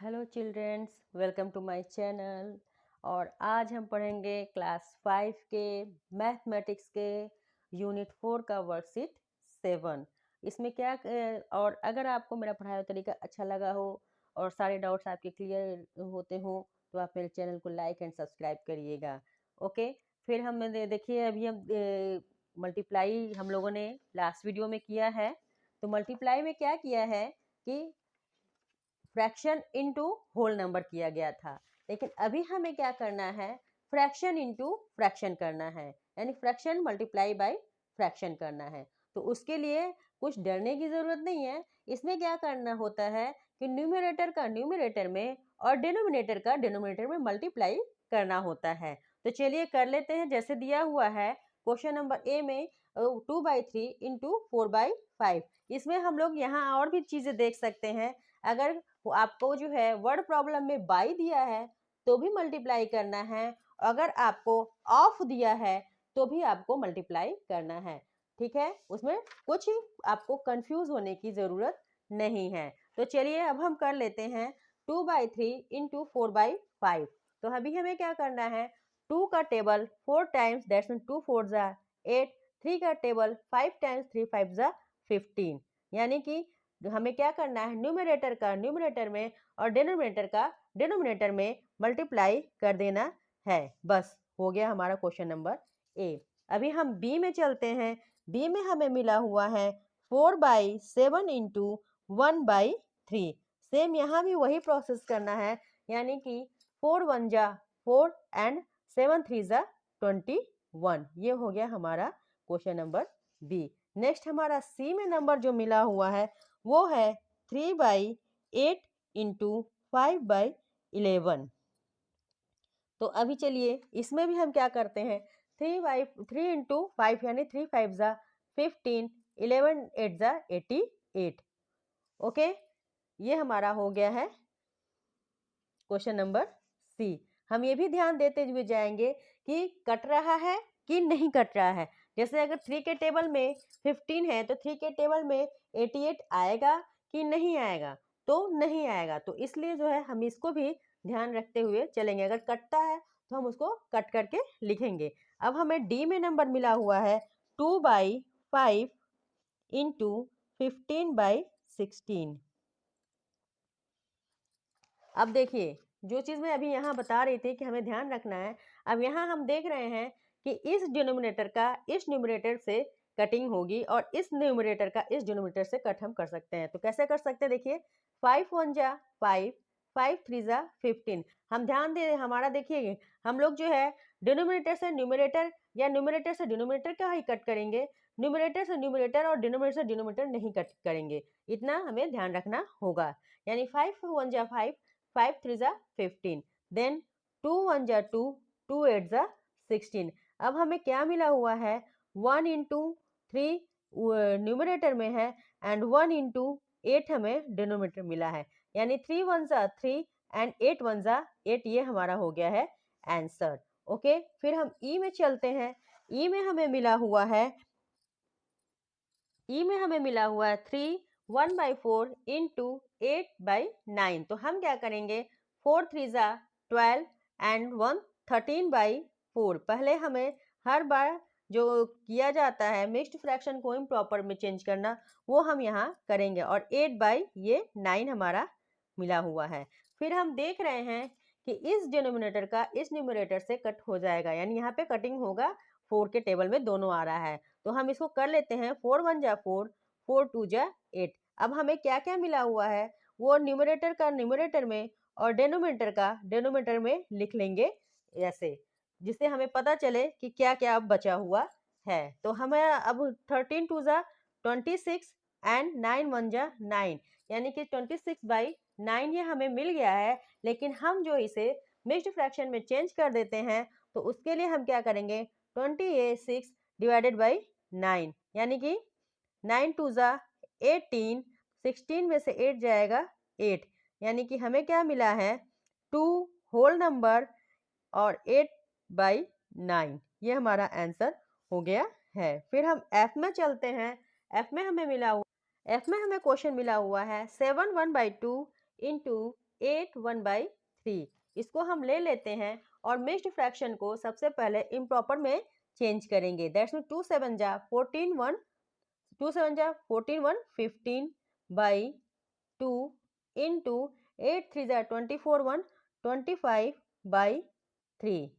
Hello childrens, welcome to my channel. और आज हम पढ़ेंगे क्लास 5 के मैथमेटिक्स के यूनिट 4 का वर्कशीट 7। इसमें क्या और अगर आपको मेरा पढ़ाई का तरीका अच्छा लगा हो और सारे डाउट्स आपके क्लियर होते हो तो आप मेरे चैनल को लाइक एंड सब्सक्राइब करिएगा। ओके, फिर हम देखिए अभी हम मल्टीप्लाई हम लोगों ने लास्ट वीडियो में किया है। तो मल्टीप्लाई में क्या किया है कि फ्रैक्शन इनटू होल नंबर किया गया था, लेकिन अभी हमें क्या करना है, फ्रैक्शन इनटू फ्रैक्शन करना है, यानी फ्रैक्शन मल्टीप्लाई बाय फ्रैक्शन करना है। तो उसके लिए कुछ डरने की जरूरत नहीं है। इसमें क्या करना होता है कि न्यूमरेटर का न्यूमरेटर में और डिनोमिनेटर का डिनोमिनेटर में मल्टीप्लाई करना होता है। तो चलिए कर लेते हैं। जैसे दिया हुआ है क्वेश्चन नंबर ए में 2/3 इंटू 4/5। इसमें हम लोग यहाँ और भी चीजें देख सकते हैं। अगर वो आपको जो है वर्ड प्रॉब्लम में बाई दिया है तो भी मल्टीप्लाई करना है, अगर आपको ऑफ दिया है तो भी आपको मल्टीप्लाई करना है। ठीक है, उसमें कुछ आपको कंफ्यूज होने की जरूरत नहीं है। तो चलिए अब हम कर लेते हैं 2/3 इंटू 4/5। तो अभी हमें क्या करना है, 2 का टेबल 4 टाइम्स, दैट्स मीन 2 4 जा 8। 3 का टेबल 5 टाइम्स 3 5 जा 15। यानी कि हमें क्या करना है, न्यूमरेटर का न्यूमरेटर में और डिनोमिनेटर का डिनोमिनेटर में मल्टीप्लाई कर देना है। बस हो गया हमारा क्वेश्चन नंबर ए। अभी हम बी में चलते हैं। बी में हमें मिला हुआ है 4/7 इंटू 1/3। सेम यहाँ भी वही प्रोसेस करना है, यानी कि 4 1 जा 4 एंड 7 3 जा 21। ये हो गया हमारा क्वेश्चन नंबर बी। नेक्स्ट हमारा सी में नंबर जो मिला हुआ है वो है 3/8 इंटू 5/11। तो अभी चलिए इसमें भी हम क्या करते हैं, 3 इंटू 5 यानी 3 5 जा 15, 11 8 जा 88। ओके, ये हमारा हो गया है क्वेश्चन नंबर सी। हम ये भी ध्यान देते हुए जाएंगे कि कट रहा है कि नहीं कट रहा है। जैसे अगर 3 के टेबल में 15 है तो 3 के टेबल में 88 आएगा कि नहीं आएगा, तो नहीं आएगा। तो इसलिए जो है हम इसको भी ध्यान रखते हुए चलेंगे। अगर कटता है तो हम उसको कट करके लिखेंगे। अब हमें डी में नंबर मिला हुआ है 2/5 इंटू 15/16। अब देखिए, जो चीज मैं अभी यहाँ बता रही थी कि हमें ध्यान रखना है, अब यहाँ हम देख रहे हैं कि इस डिनोमिनेटर का इस न्यूमरेटर से कटिंग होगी और इस न्यूमरेटर का इस डिनोमिनेटर से कट हम कर सकते हैं। तो कैसे कर सकते हैं, देखिए 5 1 जा 5, 5 3 जा 15। हम ध्यान दे, हमारा देखिए हम लोग जो है डिनोमिनेटर से न्यूमरेटर या न्यूमरेटर से डिनोमिनेटर का ही कट करेंगे, न्यूमरेटर से न्यूमरेटर और डिनोमिनेटर से डिनोमिनेटर नहीं कट करेंगे। इतना हमें ध्यान रखना होगा। यानी 5 1 जा 5, 5 3 जा 15, देन 2 1 जा 2, 2 8 जा 16। अब हमें क्या मिला हुआ है, 1 इंटू 3 न्यूमरेटर में है एंड 1 इंटू 8 हमें डिनोमिनेटर मिला है, यानी 3 1 जा 3 एंड 8 1 जा 8। ये हमारा हो गया है आंसर। ओके, फिर हम ई में चलते हैं। ई में हमें मिला हुआ है 3 1/4 इंटू 8/9। तो हम क्या करेंगे, 4 3 जा 12 एंड 1 13/4। पहले हमें हर बार जो किया जाता है मिक्स्ड फ्रैक्शन को इम्प्रॉपर में चेंज करना, वो हम यहाँ करेंगे। और 8/9 हमारा मिला हुआ है। फिर हम देख रहे हैं कि इस डिनोमिनेटर का इस न्यूमरेटर से कट हो जाएगा, यानी यहाँ पे कटिंग होगा। 4 के टेबल में दोनों आ रहा है, तो हम इसको कर लेते हैं। 4 1 जा 4, 4 2 जा 8। अब हमें क्या क्या मिला हुआ है, वो न्यूमरेटर का न्यूमरेटर में और डिनोमिनेटर का डिनोमिनेटर में लिख लेंगे ऐसे, जिससे हमें पता चले कि क्या क्या अब बचा हुआ है। तो हमें अब 13 2 जा 26 एंड 9 1 जा 9, यानी कि 26/9 ये हमें मिल गया है। लेकिन हम जो इसे मिक्स्ड फ्रैक्शन में चेंज कर देते हैं, तो उसके लिए हम क्या करेंगे, 26 डिवाइडेड बाई 9, यानी कि 9 2 जा 18, 16 में से 8 जाएगा 8, यानी कि हमें क्या मिला है, 2 होल नंबर और 8/9। ये हमारा आंसर हो गया है। फिर हम एफ में चलते हैं। एफ में हमें क्वेश्चन मिला हुआ है 7 1/2 इंटू 8 1/3। इसको हम ले लेते हैं और मिक्स्ड फ्रैक्शन को सबसे पहले इम्प्रॉपर में चेंज करेंगे। दैट्स मीन 2 7 जा 14 1, 2 7 जा 14 1 15/2 इंटू 8 3 जा 24 1 25/3।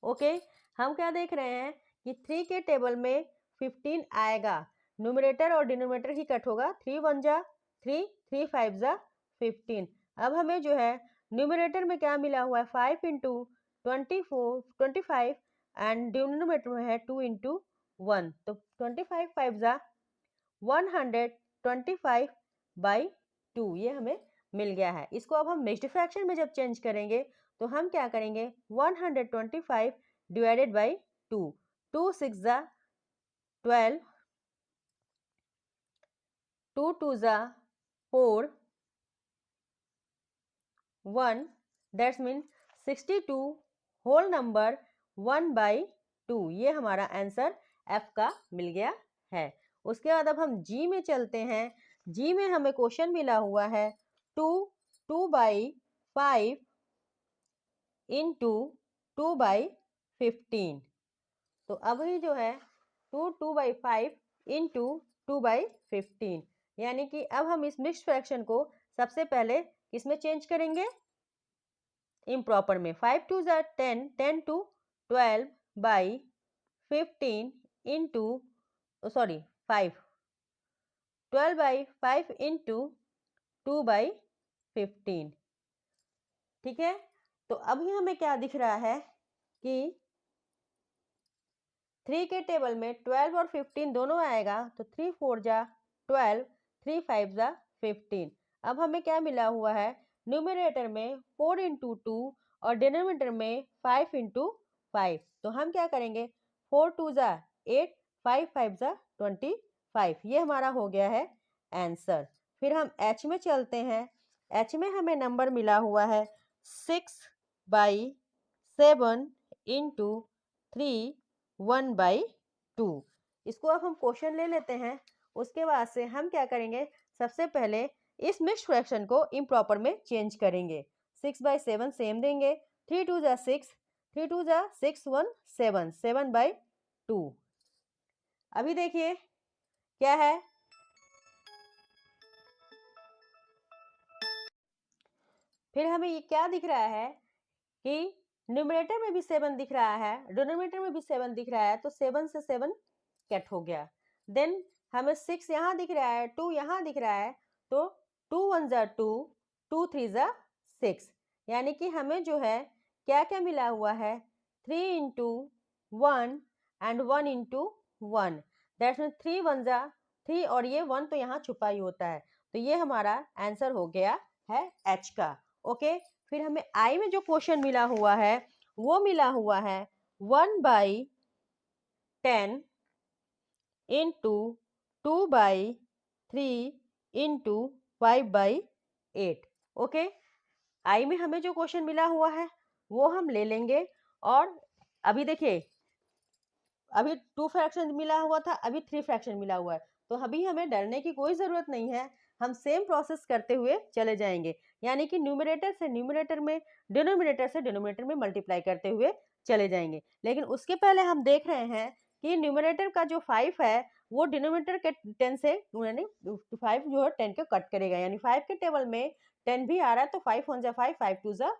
ओके, हम क्या देख रहे हैं कि 3 के टेबल में 15 आएगा, न्यूमरेटर और डिनोमिनेटर ही कट होगा। 3 1 जा 3, 3 5 जा 15। अब हमें जो है न्यूमरेटर में क्या मिला हुआ है 5 इंटू 25 एंड डिनोमिनेटर में है 2 इंटू 1, तो 25 5 जा 125/2 ये हमें मिल गया है। इसको अब हम मिक्स्ड फ्रैक्शन में जब चेंज करेंगे तो हम क्या करेंगे 125 डिवाइडेड बाई 2, 2 6 जा 12, 2 2 जा 4, 1 दैट्स मीन 62 होल नंबर 1/2। ये हमारा आंसर एफ का मिल गया है। उसके बाद अब हम जी में चलते हैं। जी में हमें क्वेश्चन मिला हुआ है 2/5 इंटू 2/15। तो अभी जो है 2/5 इंटू 2/15, यानी कि अब हम इस मिक्स्ड फ्रैक्शन को सबसे पहले किसमें चेंज करेंगे इम्प्रॉपर में। 5 2 जा 10, 10 to 12/15 इंटू 5, 12/5 इंटू 2/15। ठीक है, तो अभी हमें क्या दिख रहा है कि 3 के टेबल में 12 और 15 दोनों आएगा, तो 3 4 जा 12, 3 5 जा 15। अब हमें क्या मिला हुआ है न्यूमरेटर में 4 इंटू 2 और डिनोमिनेटर में 5 इंटू 5। तो हम क्या करेंगे 4 2 जा 8, 5 5 जा 25। ये हमारा हो गया है आंसर। फिर हम एच में चलते हैं। एच में हमें नंबर मिला हुआ है 6/7 इंटू 3 1/2। इसको अब हम क्वेश्चन ले लेते हैं। उसके बाद से हम क्या करेंगे सबसे पहले इस मिक्स्ड फ्रैक्शन को इम्प्रॉपर में चेंज करेंगे। 6/7 सेम देंगे, 3 2 जा 6, 3 2 जा 6 1 7, 7/2। अभी देखिए क्या है, फिर हमें ये क्या दिख रहा है कि न्यूमरेटर में भी 7 दिख रहा है, डिनोमिनेटर में भी 7 दिख रहा है, तो 7 से 7 कट हो गया। देन हमें 6 यहाँ दिख रहा है, 2 यहाँ दिख रहा है, तो 2 1 जा 2, 2 3 जा 6, यानी कि हमें जो है क्या क्या मिला हुआ है 3 into 1 and 1 into 1। That's mean 3 1 जा 3 और ये 1 तो यहाँ छुपा ही होता है, तो ये हमारा आंसर हो गया है एच का। ओके, फिर हमें आई में जो क्वेश्चन मिला हुआ है वो मिला हुआ है 1/10 इंटू 2/3 इंटू 5/8। ओके, आई में हमें जो क्वेश्चन मिला हुआ है वो हम ले लेंगे। और अभी देखिए अभी 2 फ्रैक्शन मिला हुआ था, अभी 3 फ्रैक्शन मिला हुआ है, तो अभी हमें डरने की कोई ज़रूरत नहीं है। हम सेम प्रोसेस करते हुए चले जाएंगे, यानी कि न्यूमरेटर से न्यूमरेटर में, डिनोमिनेटर से डिनोमिनेटर में मल्टीप्लाई करते हुए चले जाएंगे। लेकिन उसके पहले हम देख रहे हैं कि न्यूमरेटर का जो 5 है वो डिनोमिनेटर के 10 से, यानी 5 जो है 10 को कट करेगा, यानी 5 के टेबल में 10 भी आ रहा है, तो 5 1 जा 5, 5 2 जा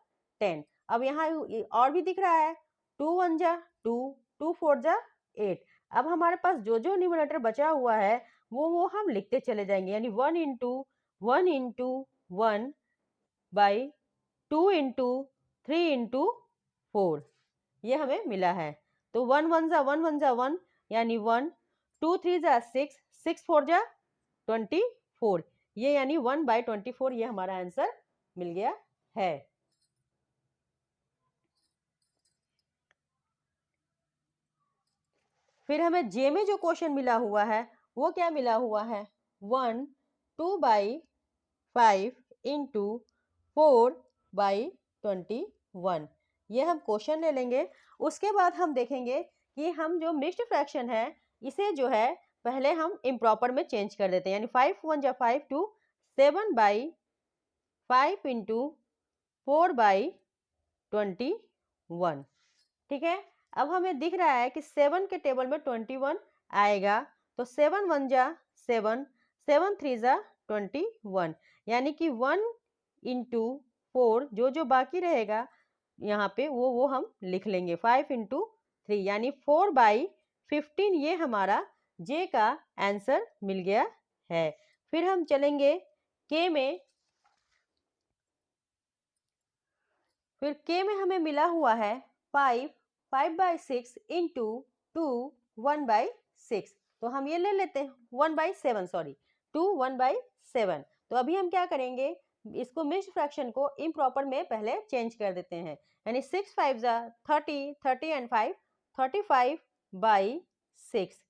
10। अब यहाँ और भी दिख रहा है 2 1 जा 2, 2 4 जा 8। अब हमारे पास जो जो न्यूमरेटर बचा हुआ है वो हम लिखते चले जाएंगे, यानी 1 इंटू 1 इंटू 1/2 इंटू 3 इंटू 4 ये हमें मिला है। तो 1 1 जा 1 1 जा 1, यानी 1, 2 3 जा 6, 6 4 जा 24, ये यानी 1/24 ये हमारा आंसर मिल गया है। फिर हमें जे में जो क्वेश्चन मिला हुआ है वो क्या मिला हुआ है 1 2/5 इंटू 4/21। ये हम क्वेश्चन ले लेंगे। उसके बाद हम देखेंगे कि हम जो मिक्स्ड फ्रैक्शन है इसे जो है पहले हम इम्प्रॉपर में चेंज कर देते हैं, यानी 5 1 जा 5 2, 7/5 5 इंटू 4/21। ठीक है, अब हमें दिख रहा है कि 7 के टेबल में 21 आएगा, तो 7 1 जा 7, 7 3 जा 21, यानी कि 1 इंटू 4 जो बाकी रहेगा यहाँ पे वो हम लिख लेंगे 5 इंटू 3, यानी 4/15। ये हमारा जे का आंसर मिल गया है। फिर हम चलेंगे के में। फिर के में हमें मिला हुआ है 5/6 इंटू 2 1/6, तो हम ये ले लेते हैं 1/7, सॉरी 2 1/7। तो अभी हम क्या करेंगे, इसको मिक्स्ड फ्रैक्शन को इम्प्रॉपर में पहले चेंज कर देते हैं, यानी 6 5 जा 30, 30 एंड 5 35/6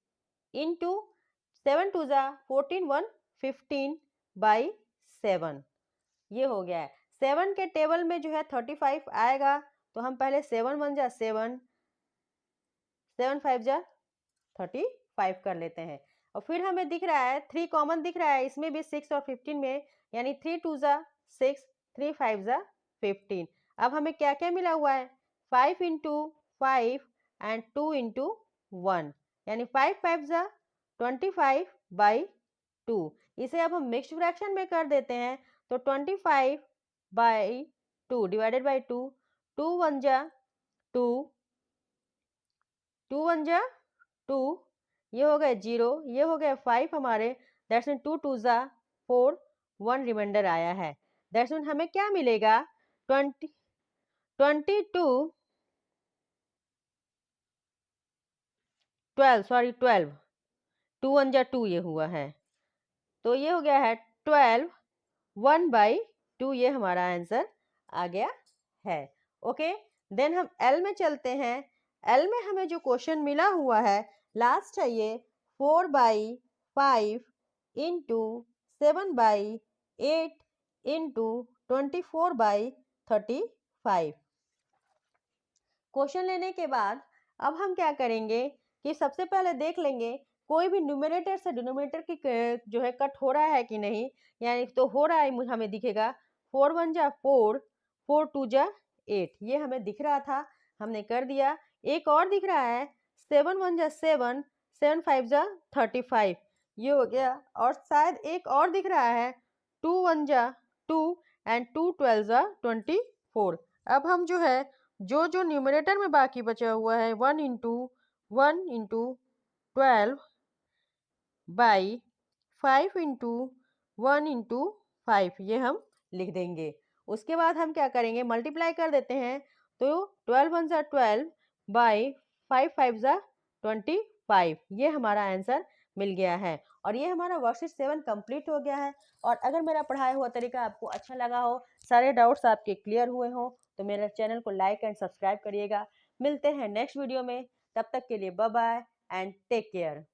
इंटू 7 2 जा 14 1 15/7। ये हो गया है। 7 के टेबल में जो है 35 आएगा, तो हम पहले 7 1 जा 7, 7 5 जा 35 कर लेते हैं। और फिर हमें दिख रहा है 3 कॉमन दिख रहा है इसमें भी 6 और 15 में, यानी 3 2 जा 6, 3 5 जा 15। अब हमें क्या क्या मिला हुआ है, 5 इंटू 5 एंड 2 इंटू 1, यानी 5 5 जा 25/2। इसे अब हम मिक्स्ड फ्रैक्शन में कर देते हैं, तो 25/2 डिवाइडेड बाई 2, 2 1 जा 2, 2 1 जा 2, ये हो गए 0, ये हो गए 5 हमारे, दैट्स मीन 2 2 जा 4, 1 रिमाइंडर आया है। दैट्स मीन हमें क्या मिलेगा, 22 12, सॉरी 12, 2 1 जा 2 ये हुआ है, तो ये हो गया है 12 1/2, ये हमारा आंसर आ गया है। ओके, देन हम एल में चलते हैं। एल में हमें जो क्वेश्चन मिला हुआ है लास्ट है ये 4/5 इंटू 7/8 इंटू 24/35। क्वेश्चन लेने के बाद अब हम क्या करेंगे कि सबसे पहले देख लेंगे कोई भी न्यूमरेटर से डिनोमिनेटर की जो है कट हो रहा है कि नहीं, यानी तो हो रहा है, हमें दिखेगा 4 1 जा 4, 4 2 जा 8, ये हमें दिख रहा था, हमने कर दिया। एक और दिख रहा है 7 1 जा 7, 7 5 जा 35, ये हो गया। और शायद एक और दिख रहा है 2 1 जा 2 एंड 2 12 जा 24। अब हम जो है जो न्यूमरेटर में बाकी बचा हुआ है 1 इंटू 12/5 इंटू 1 इंटू 5, ये हम लिख देंगे। उसके बाद हम क्या करेंगे, मल्टीप्लाई कर देते हैं, तो 12 1 जा 12 बाई 5 5 जा 25, ये हमारा आंसर मिल गया है। और ये हमारा वर्कशीट 7 कंप्लीट हो गया है। और अगर मेरा पढ़ाया हुआ तरीका आपको अच्छा लगा हो, सारे डाउट्स आपके क्लियर हुए हो, तो मेरे चैनल को लाइक एंड सब्सक्राइब करिएगा। मिलते हैं नेक्स्ट वीडियो में, तब तक के लिए bye bye and take care.